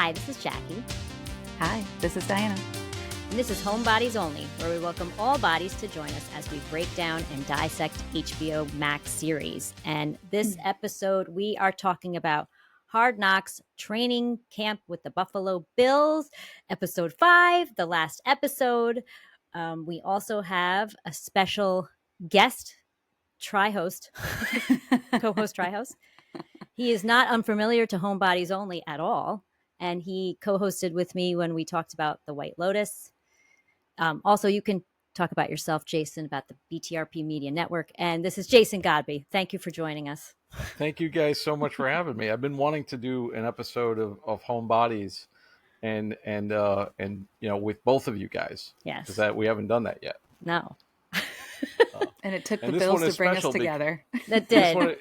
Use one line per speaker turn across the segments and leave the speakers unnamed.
Hi, this is Jackie.
Hi, this is Diana.
And this is HomeBodiesOnly, where we welcome all bodies to join us as we break down and dissect HBO Max series. And this episode, we are talking about Hard Knocks Training Camp with the Buffalo Bills, episode 5, the last episode. We also have a special guest, co-host tri-host. He is not unfamiliar to HomeBodiesOnly at all. And he co-hosted with me when we talked about the White Lotus. Also, you can talk about yourself, Jason, about the BTRP Media Network. And this is Jason Godbey. Thank you for joining us.
Thank you guys so much for having me. I've been wanting to do an episode of Homebodies and with both of you guys.
Yes.
Because we haven't done that yet.
No.
And it took the Bills to bring us together.
That did.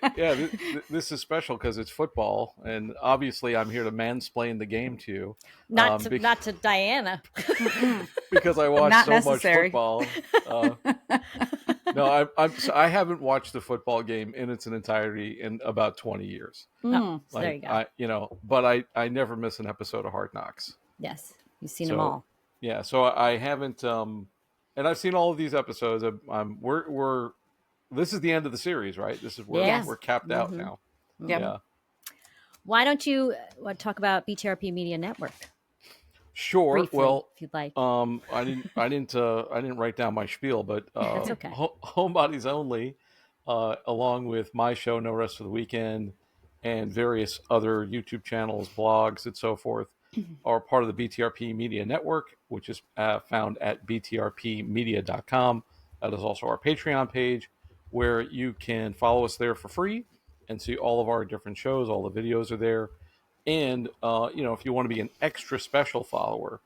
This is special because it's football, and obviously I'm here to mansplain the game to you.
Not to Diana.
Because I watch
Not
so
necessary.
much football. No, I haven't watched the football game in its entirety in about 20 years.
So there you go.
But I never miss an episode of Hard Knocks.
Yes, you've seen them all.
Yeah, so I haven't. And I've seen all of these episodes. This is the end of the series, right? This is where we're capped out now.
Yep.
Yeah.
Why don't you talk about BTRP Media Network?
Sure.
Briefly,
well,
if you'd like.
I didn't write down my spiel, but
That's okay.
HomeBodiesOnly, along with my show, No Rest for the Weekend, and various other YouTube channels, blogs, and so forth, are part of the BTRP Media Network, which is found at btrpmedia.com. That is also our Patreon page, where you can follow us there for free and see all of our different shows. All the videos are there. And, if you want to be an extra special follower,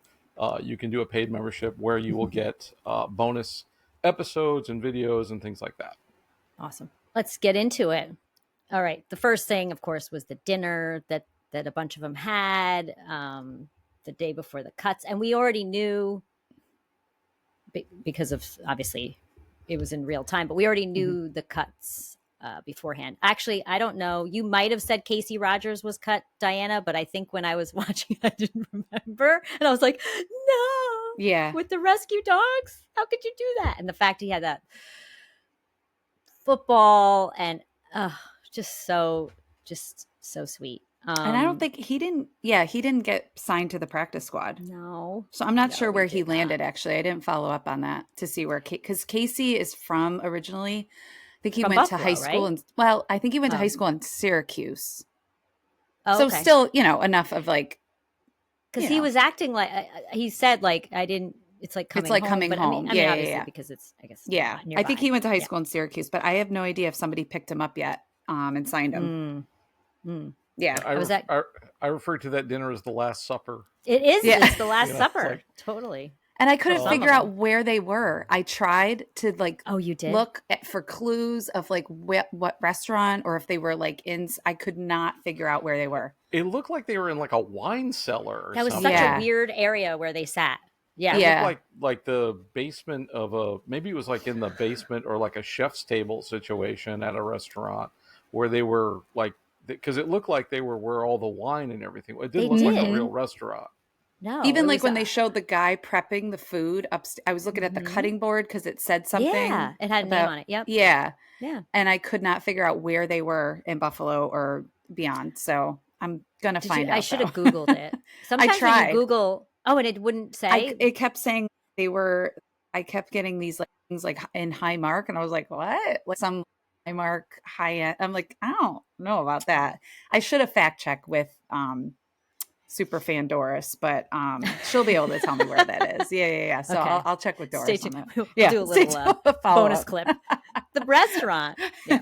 you can do a paid membership where you will get bonus episodes and videos and things like that.
Awesome. Let's get into it. All right. The first thing, of course, was the dinner that a bunch of them had the day before the cuts. And we already knew, because of, obviously, it was in real time, but we already knew the cuts beforehand. Actually, I don't know. You might have said Casey Rogers was cut, Diana, but I think when I was watching, I didn't remember. And I was like, no.
Yeah.
With the rescue dogs? How could you do that? And the fact he had that football and just so sweet.
And I don't think he didn't get signed to the practice squad.
No.
So I'm not sure where he landed, actually. I didn't follow up on that to see where, because Casey is from originally. I think he went
Buffalo,
to high school.
right?
I think he went to high school in Syracuse.
Oh,
so
okay.
still, enough of like.
Because he was acting like, he said like, I didn't, it's like coming home.
It's like coming
but
home.
I mean, obviously because it's, I guess.
Yeah.
Nearby.
I think he went to high school in Syracuse, but I have no idea if somebody picked him up yet and signed him. Yeah.
I refer to that dinner as the Last Supper.
It is.
Yeah.
It's the Last Supper. Totally.
And I couldn't figure out where they were. I tried to
you did?
look for clues of like what restaurant or if they were like in. I could not figure out where they were.
It looked like they were in like a wine cellar.
That was
something.
such a weird area where they sat. Yeah.
It looked like the basement of maybe it was like in the basement or like a chef's table situation at a restaurant where they were like, because it looked like they were where all the wine and everything. It didn't look like a real restaurant.
No.
Even like when they showed the guy prepping the food upstairs, I was looking at the cutting board because it said something.
Yeah, it had a name on it. Yep.
Yeah.
Yeah.
And I could not figure out where they were in Buffalo or beyond. So I'm going to find out.
I should have Googled it. Sometimes
I tried.
when you Google, and it wouldn't say.
It kept saying I kept getting these like things like in high mark. And I was like, what? Like some high mark, high end. I'm like, I don't know about that. I should have fact checked with super fan Doris, but she'll be able to tell me where that is. Yeah. So okay. I'll check with Doris.
Stay tuned.
On that.
We'll do a little bonus clip. The restaurant. Yeah.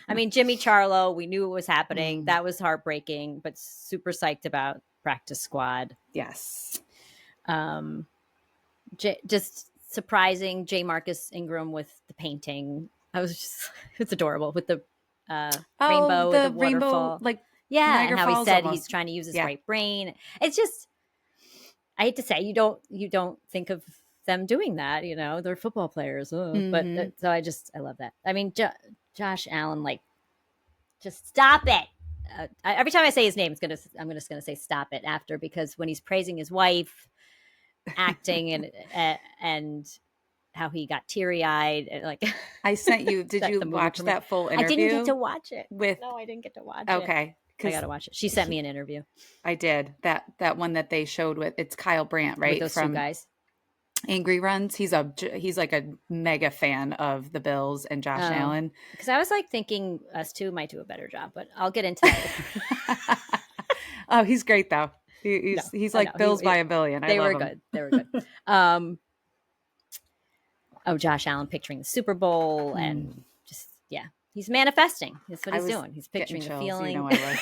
I mean, Jimmy Charlo, we knew it was happening. That was heartbreaking, but super psyched about practice squad.
Yes.
Just surprising J. Marcus Ingram with the painting. It's adorable with the rainbow, the waterfall.
Rainbow, like,
yeah,
Niagara
and how
Falls
he said
almost.
He's trying to use his right brain. It's just, I hate to say, you don't think of them doing that. They're football players, but so I love that. I mean, Josh Allen, like, just stop it. every time I say his name, I'm just gonna say stop it after, because when he's praising his wife, acting and how he got teary eyed, like
I sent you. Did you watch that full interview?
I didn't get to watch it.
With
No, I didn't get to watch it.
Okay,
I gotta watch it. She sent me an interview.
I did that one that they showed with it's Kyle Brandt, right?
With those two guys.
Angry Runs. He's like a mega fan of the Bills and Josh Allen.
Because I was like thinking us two might do a better job, but I'll get into that.
Oh, he's great though. He's like Bills by a billion.
They were good. They were good. Josh Allen picturing the Super Bowl and just he's manifesting. That's what he's doing. He's picturing the feeling.
You know, I was.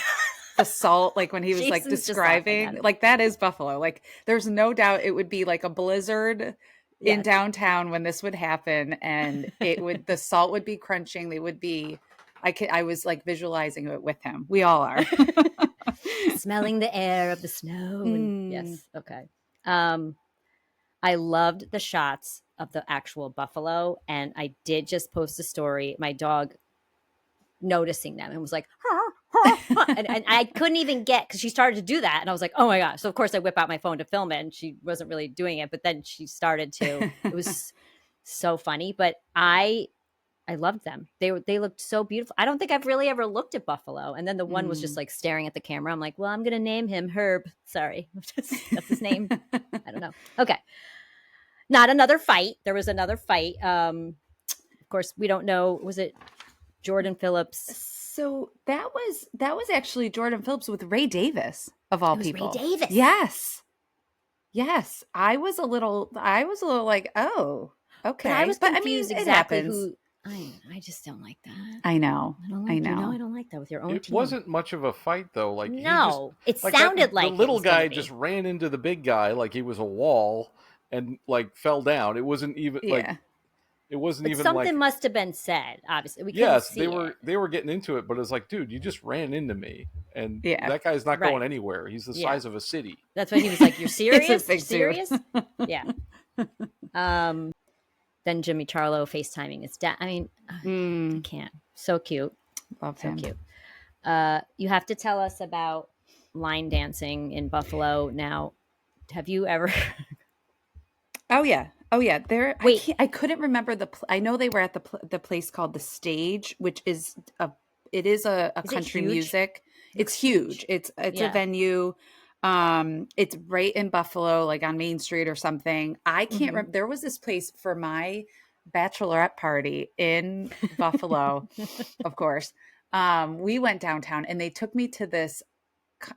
The salt, like when he was
Jason's
like describing, like that is Buffalo. Like there's no doubt it would be like a blizzard in downtown when this would happen, and the salt would be crunching. They would be. I was like visualizing it with him. We all are.
Smelling the air of the snow. Yes. Okay. I loved the shots of the actual buffalo, and I did just post a story. My dog noticing them and was like, and I couldn't even get, because she started to do that, and I was like, oh my gosh. So of course I whip out my phone to film it, and she wasn't really doing it, but then she started to. It was so funny, but I loved them. They looked so beautiful. I don't think I've really ever looked at buffalo. And then the one was just like staring at the camera. I'm like, well, I'm gonna name him Herb. Sorry. That's his name. I don't know. Okay. Not another fight. There was another fight. Of course, we don't know. Was it Jordan Phillips?
So that was actually Jordan Phillips with Ray Davis, of all people.
Ray Davis.
Yes. I was a little like, oh, okay.
But I was confused exactly
happens.
who. I just don't like that.
I know.
I don't like, I don't like that with your own
It
team.
wasn't much of a fight though. Like
it sounded like
the little guy just ran into the big guy like he was a wall and like fell down. It wasn't even like. It wasn't even
something
like,
must have been said. Obviously,
they were getting into it, but it's like, dude, you just ran into me, and that guy's not going anywhere. He's the size of a city.
That's why he was like, "You're serious? You're serious?" Yeah. Then Jimmy Charlo FaceTiming his dad. I mean, I can't. So cute.
Love him.
So cute. You have to tell us about line dancing in Buffalo. Now, have you ever?
Oh yeah. There. Wait, I couldn't remember I know they were at the place called The Stage, which is a country music. It's huge. It's a venue. It's right in Buffalo, like on Main Street or something. I can't remember. There was this place for my bachelorette party in Buffalo, of course. We went downtown and they took me to this.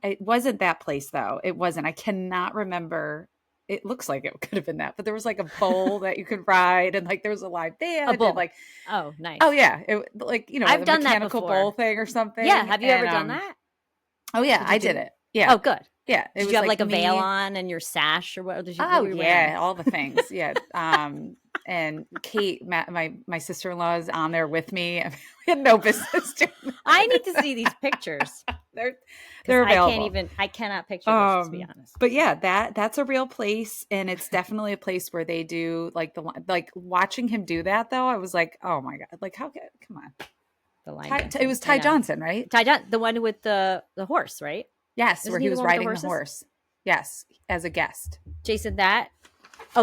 It wasn't that place though. It wasn't. I cannot remember. It looks like it could have been that, but there was like a bowl that you could ride, and like there was a live band.
A bowl.
And like,
oh, nice.
Oh yeah, it, like
I've done
mechanical
that before.
bowl thing or something.
Yeah, have you ever done that?
Oh yeah, I did it. Yeah.
Oh, good.
Yeah.
Did you have like a veil on and your sash or what? Did you,
all the things. Yeah. And Kate, my sister-in-law is on there with me. We had no business doing that.
I need to see these pictures.
They're available.
I cannot picture this, to be honest.
But yeah, that's a real place, and it's definitely a place where they do like watching him do that though. I was like, oh my God, like how good? Come on.
The line.
It was Ty Johnson, right?
Ty Johnson, the one with the horse, right?
Yes, where he was riding the horse. Yes, as a guest.
Jason,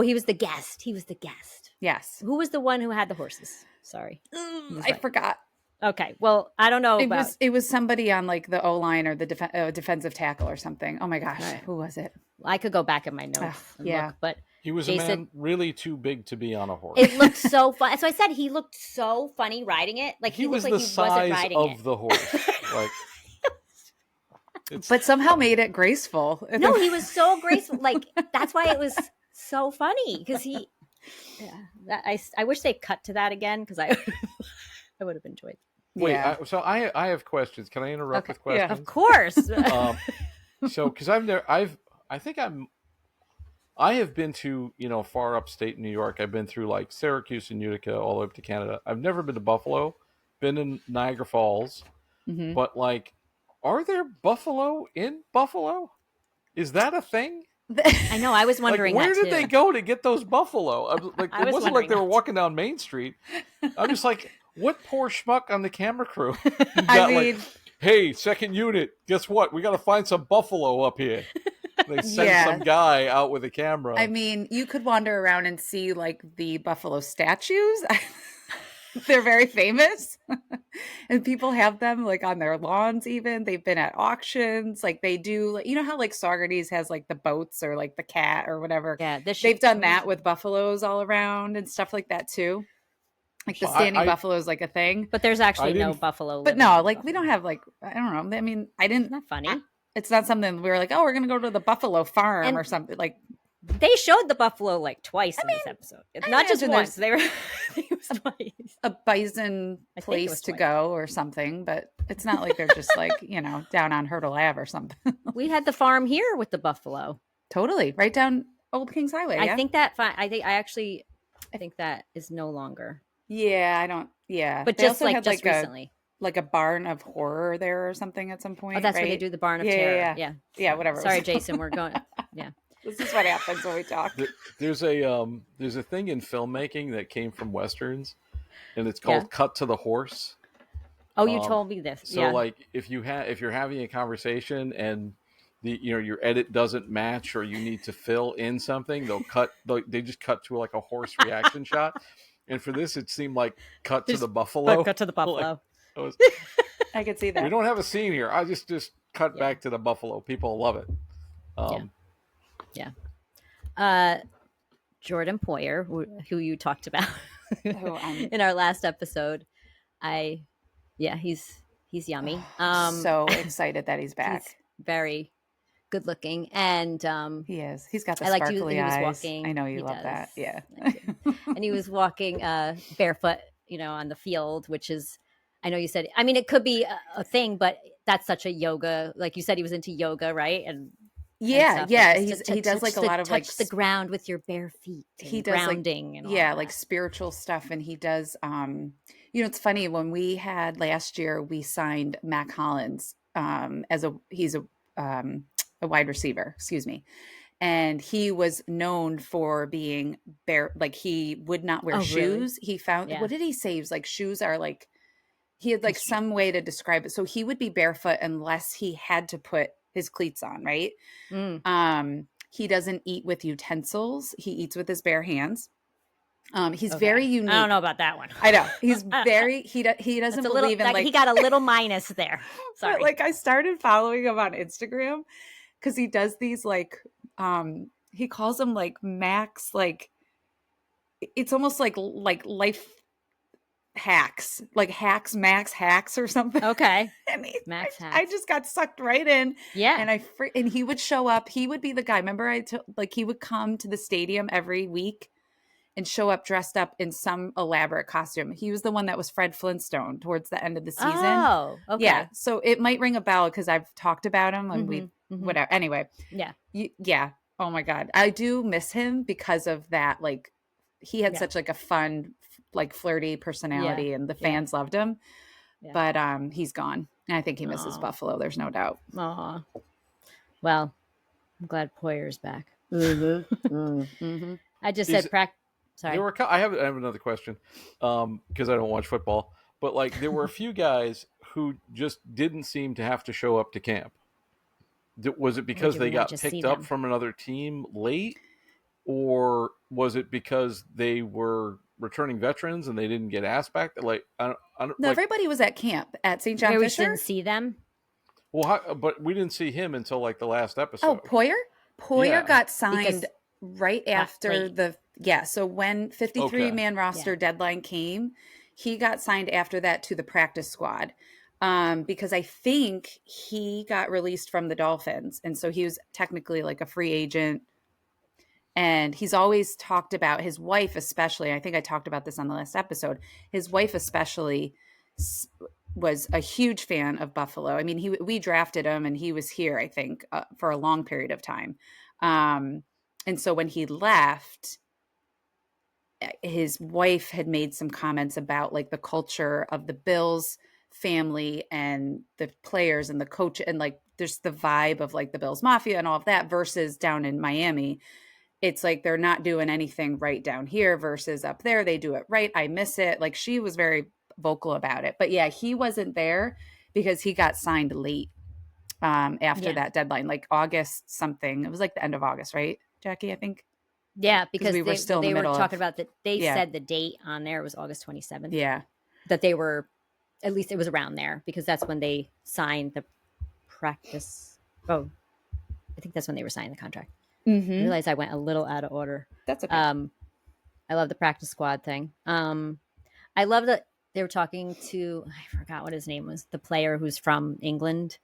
he was the guest. He was the guest.
Yes.
Who was the one who had the horses? Sorry.
I forgot.
Okay. Well, I don't know.
It was somebody on like the O-line or the defensive tackle or something. Oh my gosh. Right. Who was it?
I could go back in my notes and look, but
he was a man really too big to be on a horse.
It looked so fun. So I said he looked so funny riding it. Like he
was
looked
the
like he
size
wasn't riding
of
it.
the horse. Like
but somehow made it graceful.
No, he was so graceful. Like that's why it was so funny because he. Yeah, I wish they cut to that again because I would have enjoyed.
Wait, yeah. So I have questions. Can I interrupt with questions?
Yeah, of course.
So because I have been to far upstate New York. I've been through like Syracuse and Utica all the way up to Canada. I've never been to Buffalo. Been in Niagara Falls, but like. Are there buffalo in Buffalo? Is that a thing?
I know. I was wondering
where
that
did they go to get those buffalo? It wasn't like they were walking down Main Street. I'm just like, what poor schmuck on the camera crew? hey, second unit, guess what? We got to find some buffalo up here. They send some guy out with a camera.
I mean, you could wander around and see like the buffalo statues. They're very famous. And people have them like on their lawns even. They've been at auctions. Like they do, like, you know how like Saugerties has like the boats or like the cat or whatever.
Yeah,
they've done that with buffaloes all around and stuff like that too. Like the standing buffalo is like a thing.
But there's actually no buffalo.
But no, like we don't have like, I don't know. I mean,
Isn't that funny?
It's not something we were like, oh, we're going to go to the buffalo farm or something. Like
they showed the buffalo like twice in this episode. It's not just once. They were twice.
A bison place to go or something, but it's not like they're just like, you know, down on Hurdle Ave or something.
We had the farm here with the buffalo.
Totally. Right down Old Kings Highway.
I think that I think that is no longer.
Yeah, I don't. Yeah.
But just recently.
Like a barn of horror there or something at some point.
Oh, that's
right?
where they do the barn of terror. Yeah,
whatever.
Sorry, Jason, we're going. Yeah.
This is what happens when we talk.
There's a thing in filmmaking that came from Westerns, and it's called cut to the horse.
Oh, you told me this.
So like if you're having a conversation and your edit doesn't match or you need to fill in something, they just cut to like a horse reaction shot. And for this, it seemed like cut to the buffalo.
Cut to the buffalo.
I could see that.
We don't have a scene here. I just cut back to the buffalo. People love it.
Jordan Poyer, who you talked about in our last episode. He's yummy.
So excited that he's back.
He's very good looking, and
he is. He's got the sparkly eyes.
He was walking.
I know you love that. Yeah.
And he was walking barefoot, on the field, which is, I know you said, I mean, it could be a thing, but that's such a yoga, like you said, he was into yoga, right? And
yeah. He does like a lot of like
touch the ground with your bare feet.
He does
grounding,
like,
and all
like spiritual stuff, and he does. It's funny, when we had last year, we signed Mac Hollins he's a wide receiver, excuse me. And he was known for being bare, like he would not wear shoes. Really? He found, what did he say? He was like, shoes are like, he had like some way to describe it. So he would be barefoot unless he had to put his cleats on, right? He doesn't eat with utensils. He eats with his bare hands. He's very unique.
I don't know about that one.
I know. He's very, he doesn't believe in like,
he got a little minus there. Sorry.
But like I started following him on Instagram because he does these like, he calls them like Max, like it's almost like life hacks, like Max hacks or something.
Okay.
And
Max hacks.
I just got sucked right in.
Yeah.
And and he would show up. He would be the guy. Remember he would come to the stadium every week and show up dressed up in some elaborate costume. He was the one that was Fred Flintstone towards the end of the season.
Oh, okay.
Yeah. So it might ring a bell because I've talked about him and whatever. Anyway.
Yeah.
Yeah. Oh my God. I do miss him because of that. Like he had such like a fun, like flirty personality and the fans loved him, but he's gone. And I think he misses Buffalo. There's no doubt.
Aw. Well, I'm glad Poyer's back. I just said sorry.
I have another question because I don't watch football, but like there were a few guys who just didn't seem to have to show up to camp. Was it because they got picked up from another team late, or was it because they were returning veterans and they didn't get asked back? Like, I don't.
No, everybody was at camp at St. John Fisher.
We didn't see them.
Well, but we didn't see him until like the last episode.
Oh, Poyer got signed right after so when 53-man roster deadline came, he got signed after that to the practice squad. Because I think he got released from the Dolphins. And so he was technically like a free agent. And he's always talked about his wife, especially. I think I talked about this on the last episode. His wife especially was a huge fan of Buffalo. I mean, we drafted him and he was here, I think, for a long period of time. And so when he left, his wife had made some comments about like the culture of the Bills family and the players and the coach, and like there's the vibe of like the Bills Mafia and all of that versus down in Miami. It's like they're not doing anything right down here versus up there. They do it right. I miss it. Like she was very vocal about it. But yeah, he wasn't there because he got signed late after that deadline, like August something. It was like the end of August, right, Jackie? I think.
Yeah, because
we were still in the
they were
middle
talking
of,
about that. They said the date on there was August 27th.
Yeah.
That they were, at least it was around there, because that's when they signed the practice. Oh, I think that's when they were signing the contract. I realized I went a little out of order.
That's okay.
I love the practice squad thing. I love that they were talking to, I forgot what his name was, the player who's from England.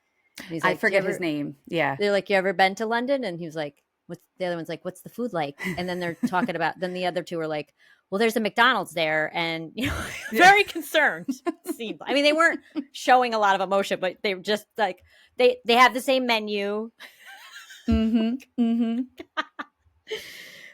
He's like,
I forget his name. Yeah.
They're like, you ever been to London? And he was like, what's the other one's like, what's the food like? And then they're talking about, then the other two are like, well, there's a McDonald's there. And, you know, very concerned. I mean, they weren't showing a lot of emotion, but they were just like, they have the same menu.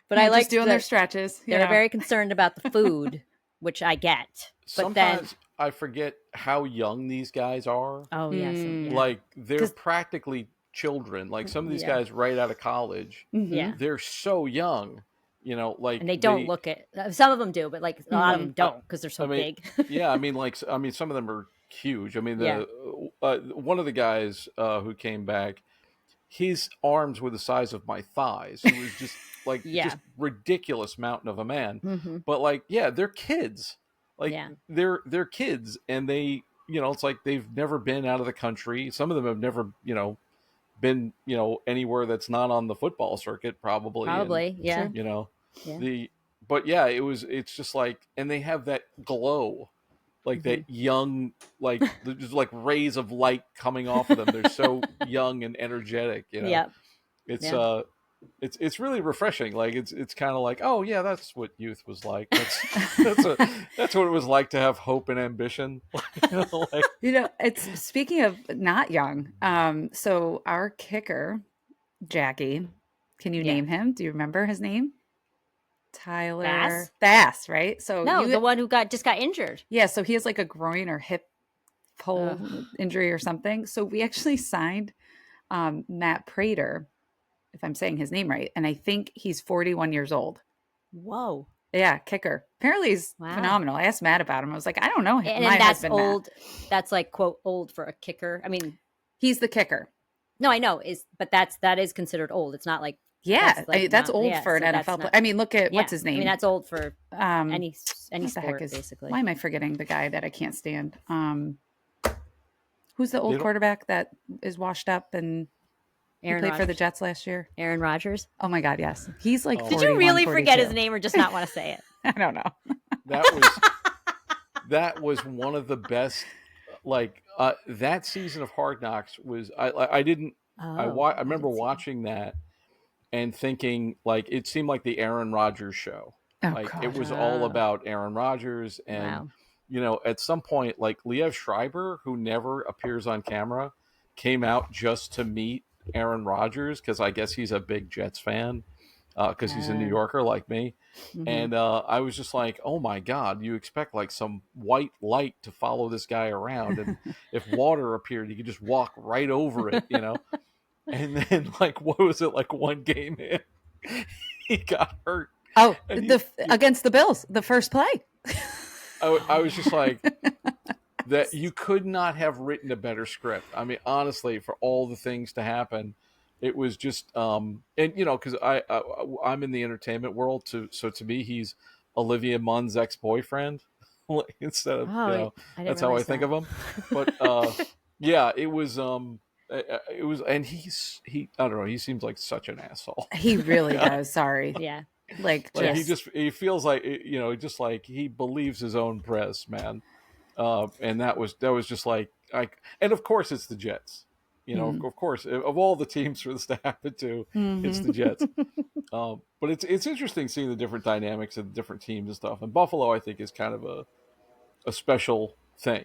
But I like
doing their stretches.
They're very concerned about the food, which I get. But
Sometimes
then
I forget how young these guys are.
Oh yes,
Like they're practically children. Like some of these guys right out of college, they're so young. You know, like
and they don't look it. Some of them do, but like a lot of them don't because they're so big.
Yeah, I mean, some of them are huge. I mean, one of the guys who came back, his arms were the size of my thighs. He was just like just ridiculous mountain of a man. But like, they're kids. Like they're kids, and they, you know, it's like they've never been out of the country. Some of them have never, you know, been, you know, anywhere that's not on the football circuit, probably.
And,
you know, it's just like, and they have that glow, like that young, like just like rays of light coming off of them. They're so young and energetic, you know. It's really refreshing. Like it's kind of like, oh yeah, that's what youth was like. That's what it was like to have hope and ambition.
You know, it's speaking of not young. So our kicker, Jackie, can you name him? Do you remember his name? Tyler Bass, right? So
the one who just got injured.
Yeah, so he has like a groin or hip pull injury or something. So we actually signed Matt Prater, if I'm saying his name right, and I think he's 41 years old.
Whoa.
Yeah, kicker. Apparently he's phenomenal. I asked Matt about him. I was like, I don't know him.
And that's old. Matt. That's like, quote, old for a kicker. I mean,
he's the kicker.
No, I know. But that is considered old. It's not like
that's old for an NFL player. I mean, look at what's his name.
I mean, that's old for any sport, basically.
Why am I forgetting the guy that I can't stand? Who's the old quarterback that is washed up and played for the Jets last year?
Aaron Rodgers.
Oh my God, yes. He's like 41,
Did you really
42.
forget his name or just not want to say it?
I don't know.
That was one of the best. Like that season of Hard Knocks was. I remember watching that and thinking like it seemed like the Aaron Rodgers show. It was all about Aaron Rodgers, and you know, at some point, like Liev Schreiber, who never appears on camera, came out just to meet Aaron Rodgers because I guess he's a big Jets fan because he's a New Yorker like me. And I was just like, oh my God, you expect like some white light to follow this guy around, and if water appeared, he could just walk right over it, you know. And then, like, what was it, like one game in, he got hurt.
Oh, against the Bills, the first play.
I was just like, that you could not have written a better script. I mean, honestly, for all the things to happen, it was just, and you know, because I'm in the entertainment world, so to me, he's Olivia Munn's ex-boyfriend instead of, you know, that's how I think of him. But yeah, it was. And he I don't know, he seems like such an asshole.
He really does. Sorry.
Yeah.
Like
he feels like, you know, just like he believes his own press, man. And that was just like, and of course it's the Jets, you know, of course, of all the teams for this to happen to, it's the Jets. But it's interesting seeing the different dynamics of the different teams and stuff. And Buffalo, I think, is kind of a special thing.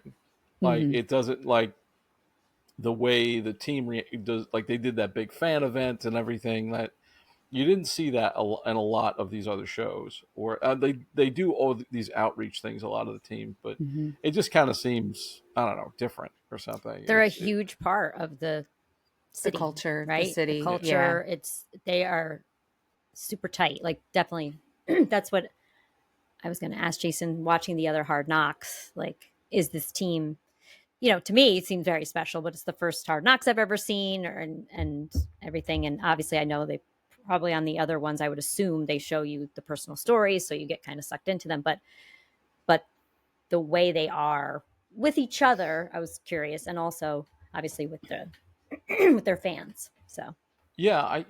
Like it doesn't, like the way the team does, like they did that big fan event and everything, that you didn't see that in a lot of these other shows, or they do all these outreach things, a lot of the teams, but it just kind of seems, I don't know, different or something.
They're a huge part of the city,
culture,
right?
The city,
the culture. Yeah. They are super tight. Like definitely, that's what I was going to ask Jason. Watching the other Hard Knocks, like, is this team to me, it seems very special, but it's the first Hard Knocks I've ever seen, and everything. And obviously, I know they probably on the other ones, I would assume they show you the personal stories, so you get kind of sucked into them. But the way they are with each other, I was curious, and also obviously with with their fans. So
Yeah,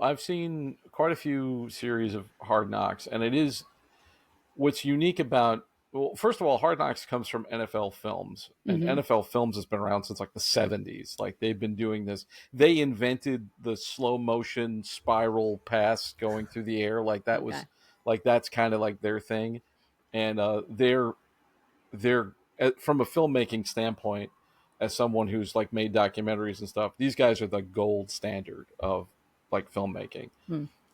I've seen quite a few series of Hard Knocks, and it is what's unique about. Well, first of all, Hard Knocks comes from NFL Films, and NFL Films has been around since like the 70s. Like they've been doing this. They invented the slow motion spiral pass going through the air. Like that was like that's kind of like their thing, and they're from a filmmaking standpoint, as someone who's like made documentaries and stuff, these guys are the gold standard of like filmmaking.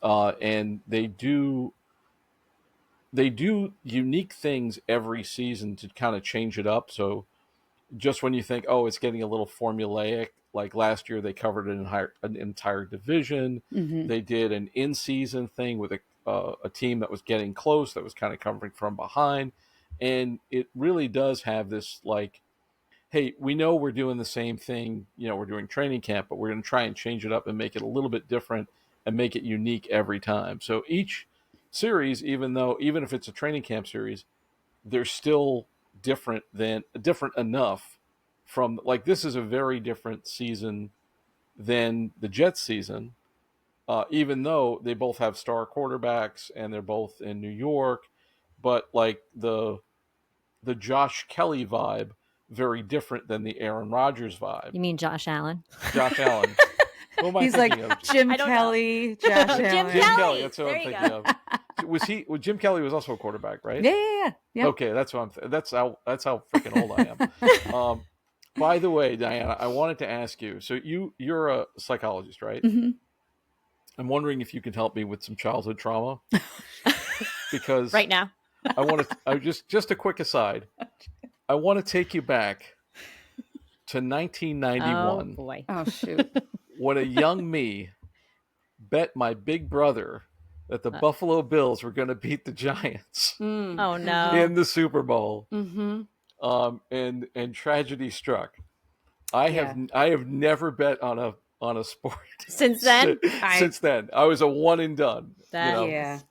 And they do unique things every season to kind of change it up. So just when you think, oh, it's getting a little formulaic, like last year they covered an entire division. They did an in-season thing with a team that was getting close, that was kind of covering from behind. And it really does have this like, hey, we know we're doing the same thing, we're doing training camp, but we're going to try and change it up and make it a little bit different and make it unique every time. So each series, even if it's a training camp series, they're still different enough from, like, this is a very different season than the Jets season, even though they both have star quarterbacks and they're both in New York, but like the Josh Kelly vibe, very different than the Aaron Rodgers vibe.
you mean Josh Allen?
Josh Allen. Who am I
He's
thinking
like
of?
Jim Kelly, Josh Allen.
Jim
Jim
Kelly.
Kelly. That's what
There
I'm
you
thinking
go.
of. Was Jim Kelly was also a quarterback, right?
Yeah.
Okay, that's what that's how freaking old I am. By the way, Diana, I wanted to ask you. So you're a psychologist, right? I'm wondering if you could help me with some childhood trauma, because
Right now.
I want to. Just a quick aside. I want to take you back to 1991.
Oh boy.
Oh shoot.
When a young me bet my big brother that the Buffalo Bills were going to beat the Giants
Oh no.
in the Super Bowl. And tragedy struck. I have nenever bet on a sport
Since then?
Since then, I was a one and done.
Yeah.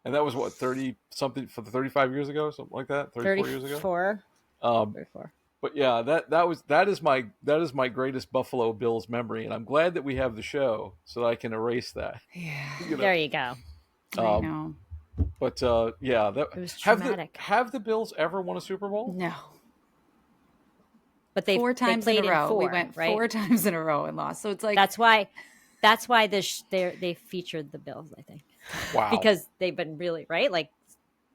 And that was what, 30 something, for 35 years ago, something like that. 34 years ago.
34.
But yeah, that is my greatest Buffalo Bills memory, and I'm glad that we have the show so that I can erase that.
Yeah.
There you go.
I know.
But yeah, that
It was traumatic.
Have the Bills ever won a Super Bowl?
No.
But they
4 times
played
in a row.
4,
we went
right?
4 times in a row and lost. So it's like
That's why they featured the Bills, I think.
Wow.
Because they've been really, right? Like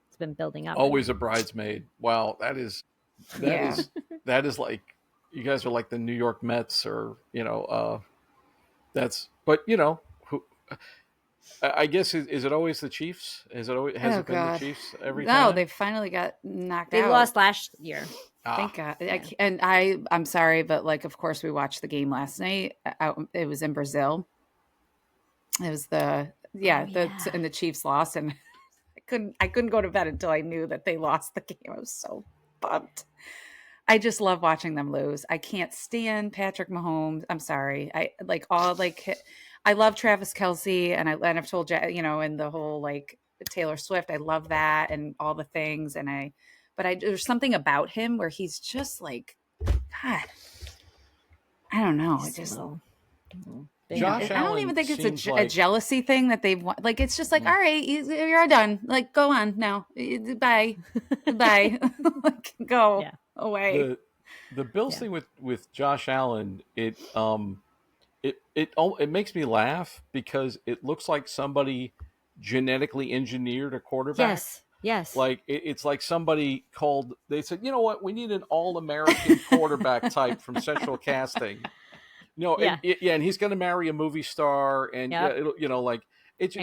it's been building up.
Always a bridesmaid. Wow, that is like, you guys are like the New York Mets, or that's, but who, I guess, is it always the Chiefs? Has it been the Chiefs every time?
No, they finally got knocked
They
out.
lost last year.
Thank God.
Yeah.
I'm sorry, but like, of course, we watched the game last night. It was in Brazil. It was and the Chiefs lost, and I couldn't go to bed until I knew that they lost the game. I was so bummed. I just love watching them lose. I can't stand Patrick Mahomes. I'm sorry. I love Travis Kelce, and I've told you, and the whole like Taylor Swift. I love that and all the things, but there's something about him where he's just like, God, I don't know. I just.
Josh
I don't
Allen
even think it's
seems
a jealousy thing that they've won. Like, it's just like, all right, you're done. Like, go on now. Bye. Bye. Like, go away.
The Bills thing with Josh Allen, it makes me laugh because it looks like somebody genetically engineered a quarterback.
Yes.
Like it's like somebody they said, you know what, we need an all-American quarterback type from Central Casting. And he's going to marry a movie star, and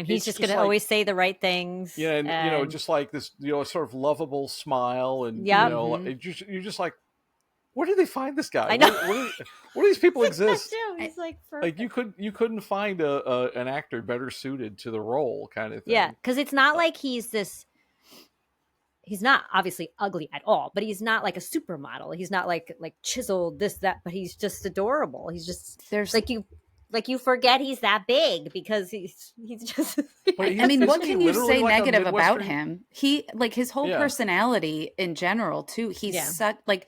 he's just going to always say the right things.
Yeah, and just like this, sort of lovable smile, and you're just like, where did they find this guy?
I know.
Where do these people exist?
He's like
you couldn't find an actor better suited to the role, kind of thing.
Yeah, because it's not like he's this he's not obviously ugly at all, but he's not like a supermodel. He's not like chiseled this, that, but he's just adorable. He's just
There's
like you forget he's that big because he's just
But
I mean, what
isn't he
can you
literally
say
like a
negative about
Midwestern-
him? He like his whole
Yeah.
personality in general too. He's
Yeah.
such like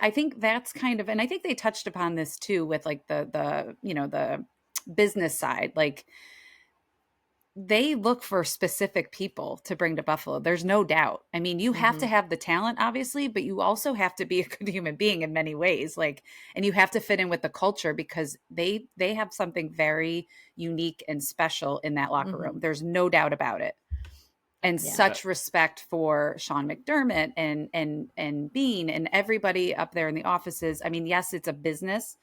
I think that's kind of, and I think they touched upon this too with like the you know the business side. Like they look for specific people to bring to Buffalo. There's no doubt. I mean, you have to have the talent, obviously, but you also have to be a good human being in many ways. Like, and you have to fit in with the culture because they have something very unique and special in that locker room. There's no doubt about it. And such respect for Sean McDermott and Bean and everybody up there in the offices. I mean, yes, it's a business,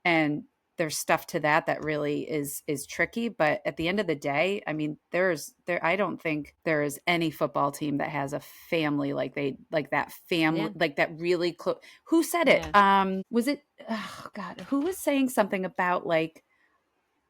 and there's stuff to that really is tricky, but at the end of the day, I mean, I don't think there is any football team that has a family like that family, like that really close. Who said it? Was it, oh God, who was saying something about like,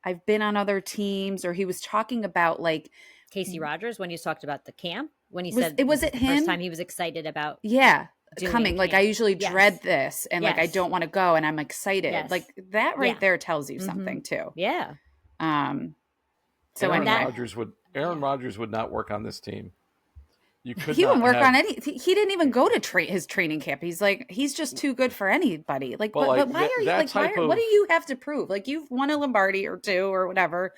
I've been on other teams, or he was talking about like
Casey Rogers when you talked about the camp, when he
Was-
said
it was
this
it
is the first
him?
time he was excited about doing
coming. Like I
camp.
usually
Yes.
dread this and like I
Yes.
don't want to go and I'm excited.
Yes.
Like that right
Yeah.
there tells you something too.
Yeah.
So
Aaron
anyway,
Rodgers would not work on this team. You could
he
not
wouldn't work
have-
on any. He didn't even go to his training camp. He's like, he's just too good for anybody. Like,
But,
but
like,
why are you
that
like?
type
What
of-
do you have to prove? Like, you've won a Lombardi or two or whatever.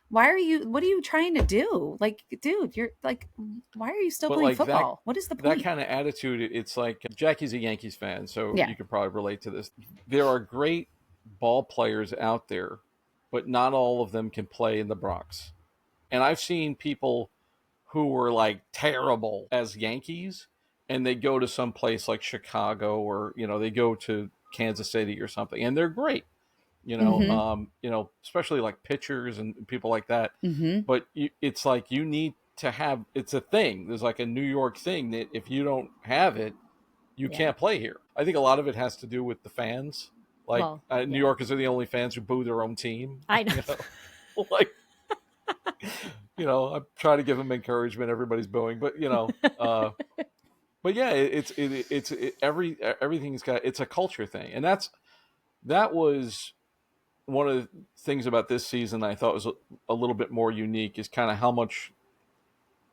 Why are you? What are you trying to do? Like, dude, you're like, why are you still
But,
playing
like,
football? What is the point?
that kind of attitude? It's like Jackie's a Yankees fan, so
Yeah.
you could probably relate to this. There are great ball players out there, but not all of them can play in the Bronx. And I've seen people who were like terrible as Yankees, and they go to some place like Chicago, or they go to Kansas City or something, and they're great. Especially like pitchers and people like that. But it's like you need to have. It's a thing. There's like a New York thing that if you don't have it, you can't play here. I think a lot of it has to do with the fans. Like New Yorkers are the only fans who boo their own team.
I know.
Like, I'm trying to give them encouragement. Everybody's booing, but but yeah, everything's got. It's a culture thing, and that was one of the things about this season I thought was a little bit more unique, is kind of how much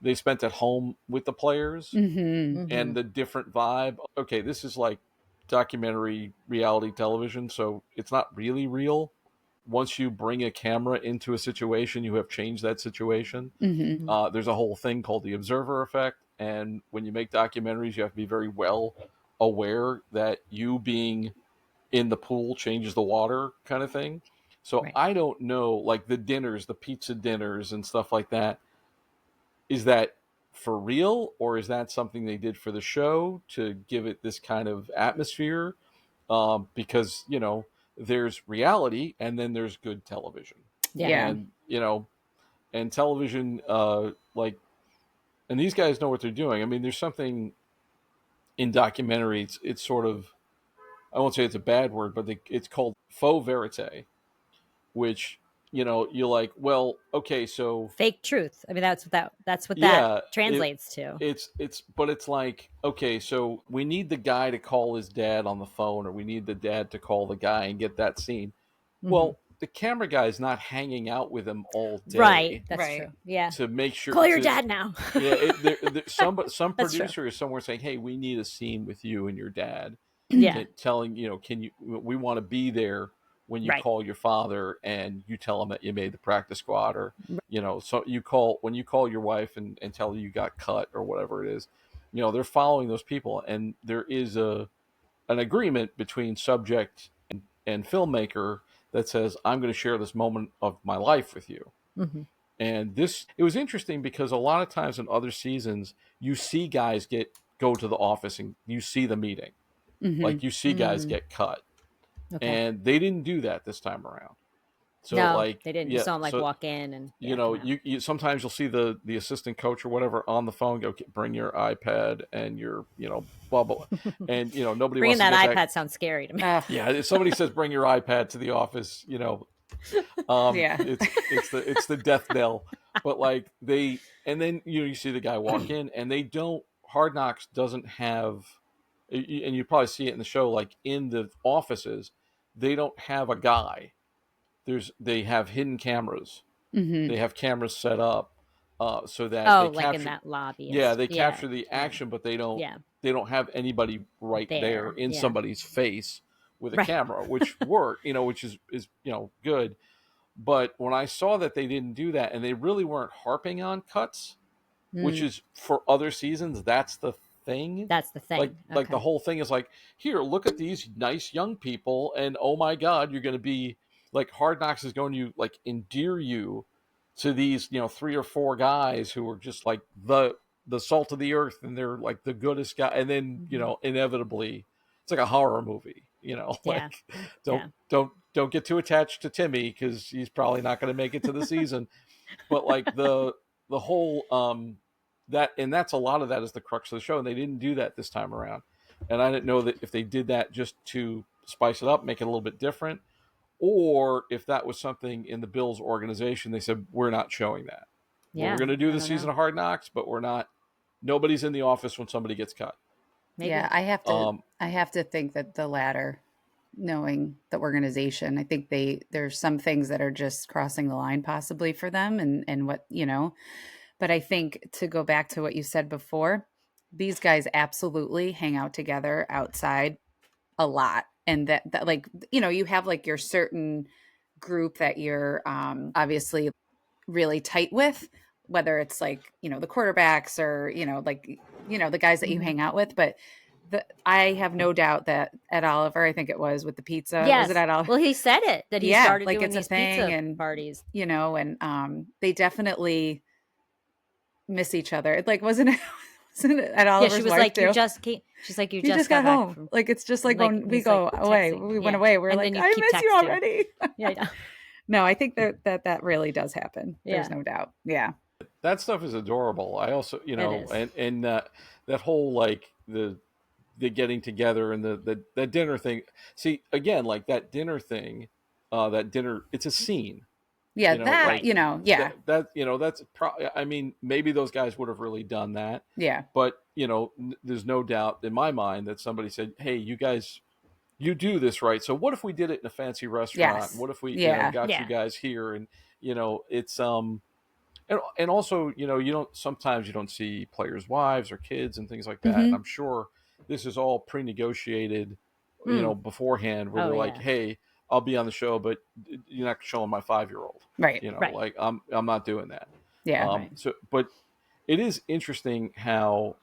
they spent at home with the players and the different vibe. Okay, this is like documentary reality television, so it's not really real. Once you bring a camera into a situation, you have changed that situation. There's a whole thing called the observer effect, and when you make documentaries, you have to be very well aware that you being in the pool changes the water, kind of thing. So I don't know, like the dinners, the pizza dinners and stuff like that, is that for real, or is that something they did for the show to give it this kind of atmosphere? Because there's reality and then there's good television. And and television, and these guys know what they're doing. I mean, there's something in documentaries, it's sort of, I won't say it's a bad word, but it's called faux verite, which, you're like, well, okay, so
Fake truth. I mean, that's what that translates to.
But it's like, okay, so we need the guy to call his dad on the phone, or we need the dad to call the guy and get that scene. Well, the camera guy is not hanging out with him all day.
Right. That's true. Yeah.
To make sure.
Call your dad now.
Some producer is somewhere saying, hey, we need a scene with you and your dad.
Yeah.
Telling, we want to be there when you call your father and you tell him that you made the practice squad, or, so when you call your wife and tell her you got cut or whatever it is, they're following those people. And there is an agreement between subject and filmmaker that says, I'm going to share this moment of my life with you. And it was interesting because a lot of times in other seasons, you see guys go to the office and you see the meeting. Like you see guys get cut.
Okay.
And they didn't do that this time around. So
no,
like
they didn't. You saw them walk in and
you sometimes you'll see the assistant coach or whatever on the phone go, bring your iPad and your blah blah, and nobody
bringing
wants
that
to
iPad sounds scary to me.
Yeah, if somebody says bring your iPad to the office, it's the death knell. But like and then you see the guy walk in and they don't Hard Knocks doesn't have, and you probably see it in the show, like in the offices, they don't have a guy. They have hidden cameras.
Mm-hmm.
They have cameras set up so that they
Oh, like in
capture.
that lobby.
Yeah, they
Yeah.
capture the action, but they don't.
Yeah.
They don't have anybody right there in
Yeah.
somebody's face with a
Right.
camera, which which is good. But when I saw that they didn't do that, and they really weren't harping on cuts, which is for other seasons, that's the thing.
That's the thing.
Like the whole thing is like, here, look at these nice young people, and oh my God, you're going to be like, Hard Knocks is going to like endear you to these 3 or 4 guys who are just like the salt of the earth, and they're like the goodest guy, and then inevitably it's like a horror movie, like don't get too attached to Timmy because he's probably not going to make it to the season, but like the whole that's a lot of that is the crux of the show, and they didn't do that this time around, and I didn't know that if they did that just to spice it up, make it a little bit different, or if that was something in the Bills organization they said, we're not showing that. We're going to do the season of Hard Knocks, but we're not. Nobody's in the office when somebody gets cut.
Maybe.
Yeah, I have to think that the latter, knowing the organization, I think there's some things that are just crossing the line possibly for them, and what but I think, to go back to what you said before, these guys absolutely hang out together outside a lot, and that like you have like your certain group that you're obviously really tight with, whether it's like the quarterbacks or like the guys that you hang out with, but I have no doubt that at Oliver, I think it was with the pizza.
Yes.
Was it at Oliver?
Well, he said it, that he started
like
doing
it's a
these
thing,
pizza
and
parties.
And they definitely miss each other. Like wasn't it at Oliver's
she was
wife
like,
too?
you just came. She's like, you just
got
back
home.
from,
like it's just like when we go away. We went away. We're like, I miss you already.
Yeah.
No, I think that really does happen. There's no doubt. Yeah.
That stuff is adorable. I also, and that whole like the getting together and the dinner thing. See, again, like that dinner thing, it's a scene.
Yeah,
that's I mean, maybe those guys would have really done that.
Yeah.
But there's no doubt in my mind that somebody said, "Hey, you guys, you do this right. So what if we did it in a fancy restaurant?
Yes.
What if we got you guys here?" And it's and also sometimes you don't see players' wives or kids and things like that.
Mm-hmm.
I'm sure this is all pre-negotiated, beforehand, where they're like, "Hey, I'll be on the show, but you're not showing my 5-year-old."
Right.
Like I'm not doing that.
Yeah.
So, but it is interesting how,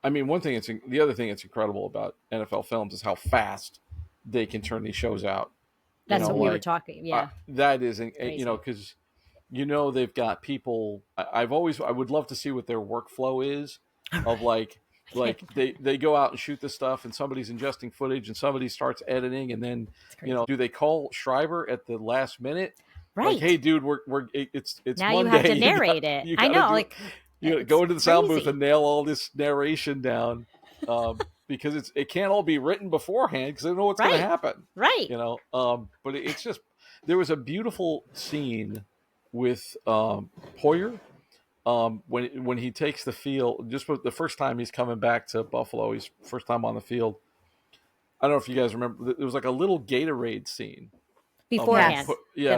I mean, the other thing that's incredible about NFL films is how fast they can turn these shows out.
That's what we were talking. Yeah.
That is, because they've got people. I would love to see what their workflow is of like they go out and shoot this stuff, and somebody's ingesting footage, and somebody starts editing, and then do they call Schreiber at the last minute?
Right.
Like, hey, dude, it's
now
Monday.
You have to narrate it. I know.
You go into the sound booth and nail all this narration down, because it can't all be written beforehand because they don't know what's going to happen.
Right.
But it's just, there was a beautiful scene with Hoyer. When he takes the field, just the first time he's coming back to Buffalo, he's first time on the field. I don't know if you guys remember, there was like a little Gatorade scene
beforehand.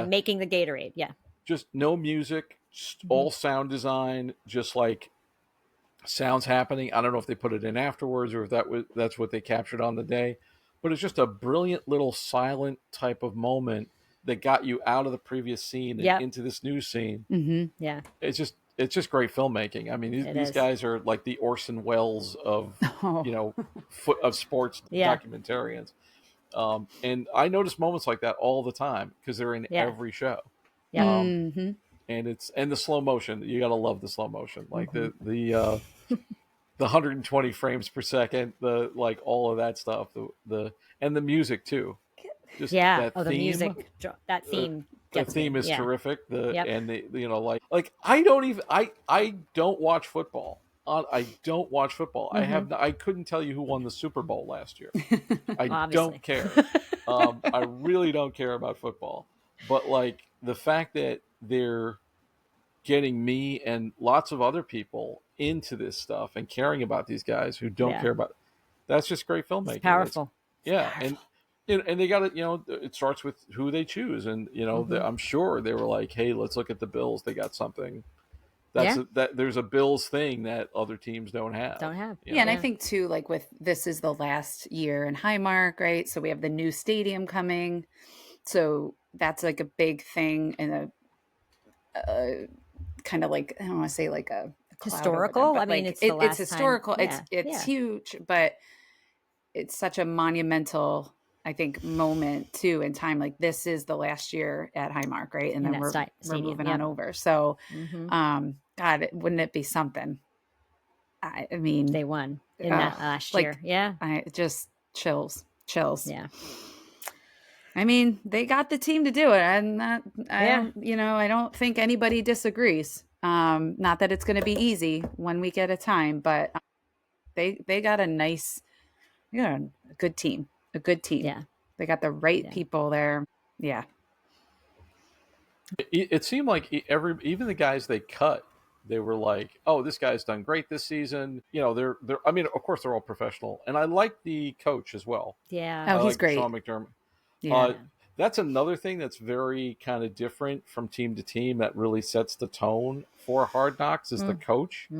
Making the Gatorade. Yeah.
Just no music, just all sound design, just like sounds happening. I don't know if they put it in afterwards or if that's what they captured on the day, but it's just a brilliant little silent type of moment that got you out of the previous scene and into this new scene.
Mm-hmm.
Yeah.
It's just great filmmaking. I mean, these guys are like the Orson Welles of of sports documentarians. And I notice moments like that all the time because they're in every show.
Yeah.
And the slow motion. You gotta love the slow motion, like the 120 frames per second, the like all of that stuff. And the music too. Just that
the
theme,
music, that theme.
The theme is terrific. And like I don't watch football. I don't watch football. I couldn't tell you who won the Super Bowl last year. I don't care. I really don't care about football. But like the fact that they're getting me and lots of other people into this stuff and caring about these guys who don't care about. That's just great filmmaking.
It's powerful.
And they got it. It starts with who they choose, and I'm sure they were like, hey, let's look at the Bills. They got something. There's a Bills thing that other teams don't have.
And I think too, like with this is the last year in Highmark, right? So we have the new stadium coming, so that's like a big thing and a kind of like, I don't want to say like a
historical. I mean,
like, it's historical. It's huge, but it's such a monumental, I think, moment too in time. Like this is the last year at Highmark, right? And then we're moving on over. So, God, wouldn't it be something? I mean,
they won in that last year.
I just chills.
Yeah.
I mean, they got the team to do it, and I don't think anybody disagrees. Not that it's going to be easy 1 week at a time, but they got a good team.
Yeah.
They got the right people there. Yeah.
It seemed like even the guys they cut, they were like, "Oh, this guy's done great this season." They're. I mean, of course, they're all professional, and I like the coach as well.
Yeah.
Oh, he's great,
Sean McDermott.
Yeah.
That's another thing that's very kind of different from team to team that really sets the tone for Hard Knocks is the coach.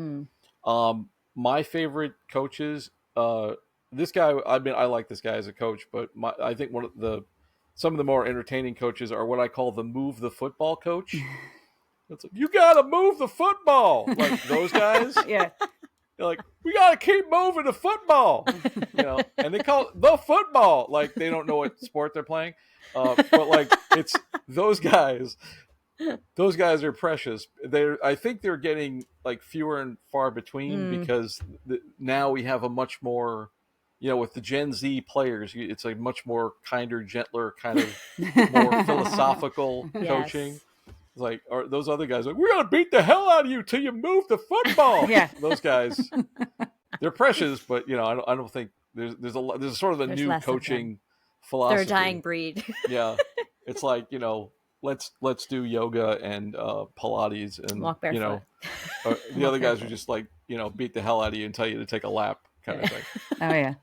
My favorite coaches, this guy, I mean, I like this guy as a coach, but I think some of the more entertaining coaches are what I call the move the football coach. It's like, you got to move the football. Like those guys.
Yeah.
They're like, we got to keep moving the football, and they call it the football. Like they don't know what sport they're playing. But like it's those guys. Those guys are precious. I think they're getting like fewer and far between because now we have a much more, with the Gen Z players, it's a much more kinder, gentler, kind of more philosophical coaching. Like, or those other guys like, we're gonna beat the hell out of you till you move the football.
Yeah,
those guys, they're precious, but I don't think there's sort of a new coaching philosophy.
They're a dying breed.
Yeah, it's like let's do yoga and Pilates and
walk barefoot.
The other guys are just like beat the hell out of you and tell you to take a lap kind of thing.
Oh yeah.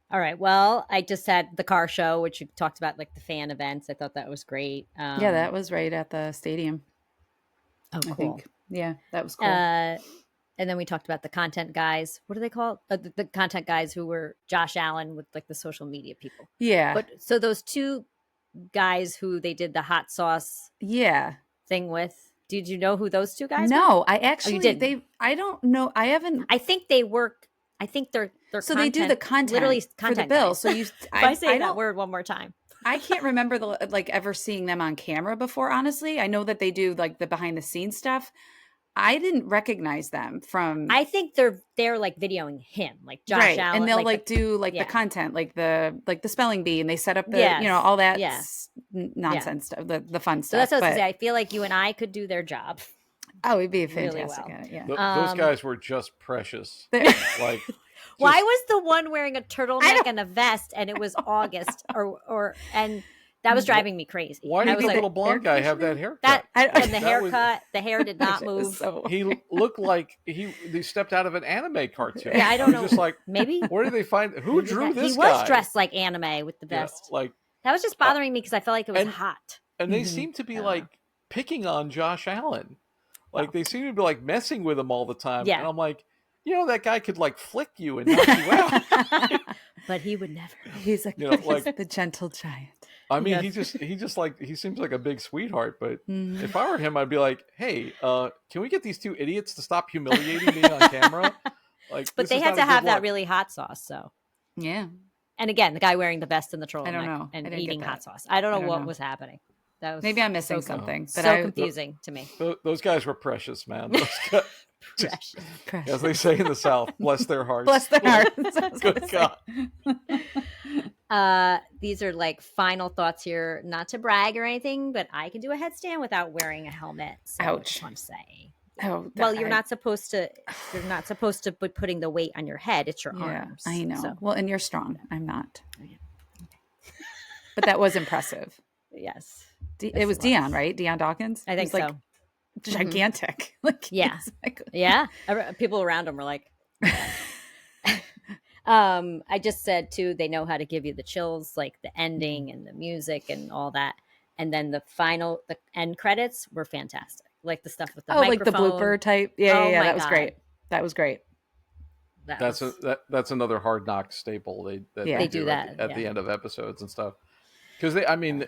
All right. Well, I just had the car show, which you talked about, like the fan events. I thought that was great.
Yeah, that was right at the stadium.
Oh, cool.
I think. Yeah, that was cool.
And then we talked about the content guys. What do they call it? The content guys who were Josh Allen with like the social media people.
Yeah.
But so those two guys who they did the hot sauce thing with. Did you know who those two guys were?
No, I actually
didn't.
I don't know. I haven't.
I think they work. I think they're
so they do the content
literally
for the bill. So you,
if I say that word one more time,
I can't remember ever seeing them on camera before. Honestly, I know that they do like the behind the scenes stuff. I didn't recognize them from.
I think they're like videoing him, like Josh Allen,
and they'll do the content, like the spelling bee, and they set up the all that nonsense stuff, the fun stuff.
So that's what I was gonna say. I feel like you and I could do their job.
Oh, it'd be fantastic.
Really well.
Yeah.
Those guys were just precious. Like,
why was the one wearing a turtleneck and a vest, and it was August, and that was driving me crazy.
Why did the little blonde guy have that haircut?
And the haircut, the hair did not move.
He looked like he stepped out of an anime cartoon.
Yeah, I don't know.
Just like,
maybe.
Where did they find? Who drew this guy?
He was dressed like anime with the vest. That was just bothering me because I felt like it was hot.
And they seem to be like picking on Josh Allen. Like they seem to be like messing with him all the time.
Yeah.
And I'm like, that guy could like flick you and knock you out.
But he would never.
He's like, the gentle giant.
I mean, he seems like a big sweetheart. But if I were him, I'd be like, hey, can we get these two idiots to stop humiliating me on camera? Like,
but they had to have that really hot sauce. So
yeah.
And again, the guy wearing the vest and the turtleneck,
I don't know,
and eating hot sauce. I don't know what was happening. That was
maybe I'm missing something.
But so confusing to me.
Those guys were precious, man.
Precious.
As they say in the South, bless their hearts.
Bless their hearts.
Good
God.
These are like final thoughts here. Not to brag or anything, but I can do a headstand without wearing a helmet. So
ouch!
I just want to say.
Oh,
well, you're not supposed to. You're not supposed to be putting the weight on your head. It's your arms.
I know.
So.
Well, and you're strong. I'm not. But that was impressive.
Yes.
It was Dion, right? Dion Dawkins.
I think so.
gigantic. Like,
Yeah.
exactly.
Yeah. People around him were like, I just said too, they know how to give you the chills, like the ending and the music and all that. And then the end credits were fantastic. Like the stuff with the
like the
microphone.
blooper type. Yeah,
Oh
yeah,
my
that was
God.
great. That was great.
That's another Hard Knocks staple. They
do that
at the end of episodes and stuff. Because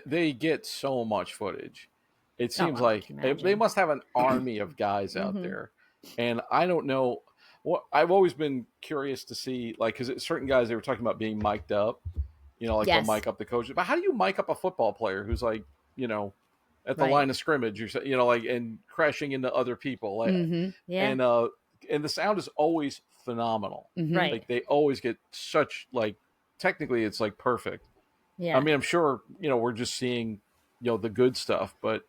they get so much footage. It seems like they must have an army of guys out there, and I don't know. Well, I've always been curious to see, like, because certain guys, they were talking about being mic'd up, like they'll mic up the coaches. But how do you mic up a football player who's like, at the line of scrimmage, like, and crashing into other people, like, and the sound is always phenomenal,
right?
Like they always get such, like, technically it's like perfect.
Yeah.
I mean, I'm sure we're just seeing the good stuff, but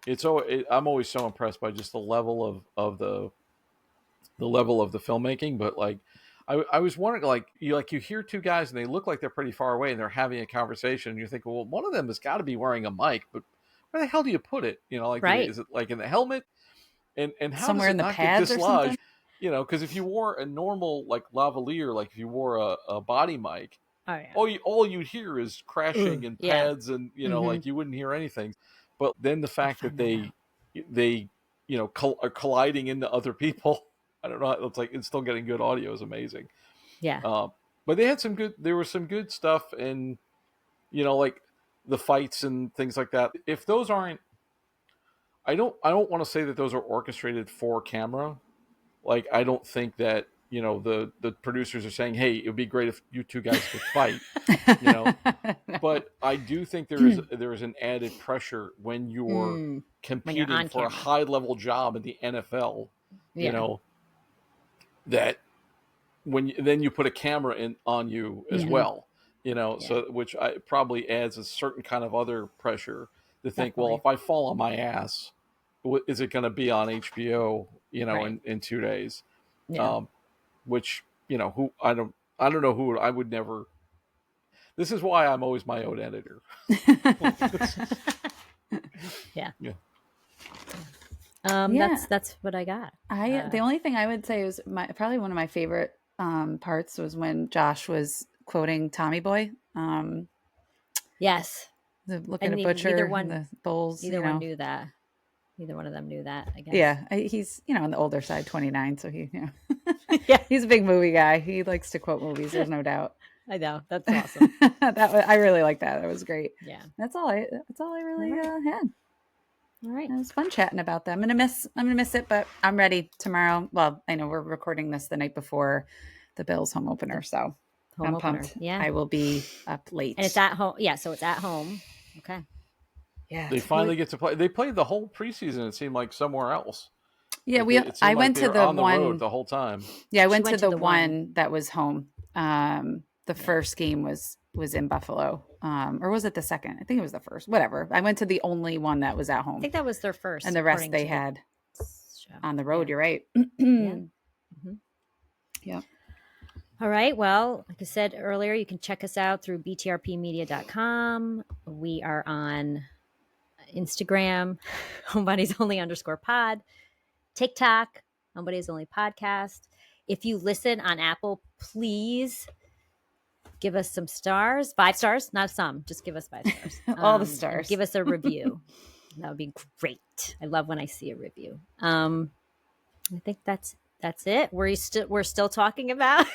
I'm always so impressed by just the level of the level of the filmmaking. But like, I was wondering, like you hear two guys and they look like they're pretty far away and they're having a conversation, and you're thinking, well, one of them has got to be wearing a mic, but where the hell do you put it? Like,
right?
Is it like in the helmet? And how
somewhere
does it
in the
not
pads
get
or something?
dislodged? Because if you wore a normal, like, lavalier, like if you wore a body mic, all you'd hear is crashing and pads, and like you wouldn't hear anything. But then the fact that they are colliding into other people, I don't know. It's like, it's still getting good audio is amazing.
Yeah.
But they had there was some good stuff, and like the fights and things like that. If those aren't, I don't want to say that those are orchestrated for camera. Like, I don't think that the producers are saying, hey, it would be great if you two guys could fight. But I do think there is an added pressure when you're competing for a high level job in the NFL. That then you put a camera on you as well. So which probably adds a certain kind of other pressure to think, well, if I fall on my ass, is it going to be on HBO? In 2 days. Which who I don't know who I would never. This is why I'm always my own editor.
Yeah.
Yeah.
That's what I got.
The only thing I would say was probably one of my favorite parts was when Josh was quoting Tommy Boy.
Yes.
Looking at Butcher and the Bulls.
Neither one knew that. Neither one of them knew that, I guess.
Yeah, he's on the older side, 29, so he he's a big movie guy. He likes to quote movies. There's no doubt.
I know, that's awesome.
I really like that. That was great.
Yeah,
that's all I really had.
All right,
it was fun chatting about them. I'm gonna miss it, but I'm ready tomorrow. Well, I know we're recording this the night before the Bills home opener, so I'm pumped.
Yeah,
I will be up late,
and it's at home. Yeah, so it's at home. Okay.
Yeah,
they finally get to play. They played the whole preseason. It seemed like somewhere else.
Yeah, I went to the one
road the whole time.
Yeah, I went to the one that was home. The first game was in Buffalo, or was it the second? I think it was the first. Whatever. I went to the only one that was at home.
I think that was their first,
and the rest they had on the road.
Yeah.
You're right. Yeah.
All right. Well, like I said earlier, you can check us out through btrpmedia.com. We are on Instagram, HomeBodiesOnly_pod, TikTok, HomeBodiesOnly podcast. If you listen on Apple, please give us some stars. 5 stars, not some. Just give us 5 stars.
All the stars.
Give us a review. That would be great. I love when I see a review. I think that's it. We're still talking about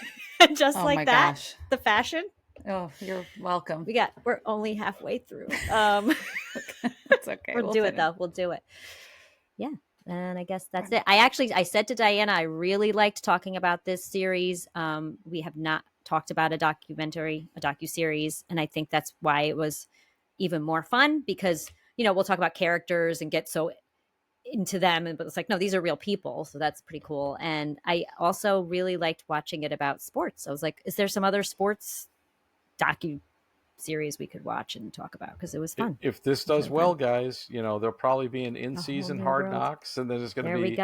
just like that.
Gosh.
The fashion.
Oh, you're welcome.
We're only halfway through.
It's okay.
We'll do it though. We'll do it. Yeah. And I guess that's it. I said to Diana, I really liked talking about this series. We have not talked about a docuseries, and I think that's why it was even more fun, because we'll talk about characters and get so into them, but it's like, no, these are real people, so that's pretty cool. And I also really liked watching it about sports. I was like, is there some other sports docu-series we could watch and talk about? Because it was fun.
If this does well, guys, there'll probably be an in-season Hard Knocks, and then there's going to be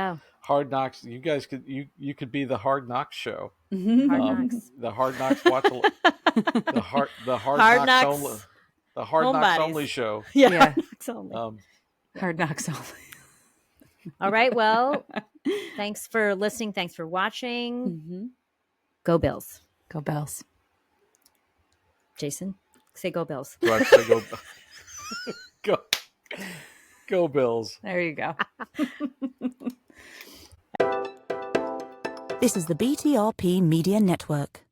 Hard Knocks. You guys could you could be the Hard Knocks show.
Hard Knocks.
The Hard Knocks watch the Hard Knocks only, the Hard Knocks only show.
Yeah. Hard Knocks only.
Hard Knocks only.
All right. Well, thanks for listening. Thanks for watching.
Mm-hmm.
Go Bills.
Go Bells.
Jason, say go Bills.
Do I have to say go, go Bills?
There you go.
This is the BTRP Media Network.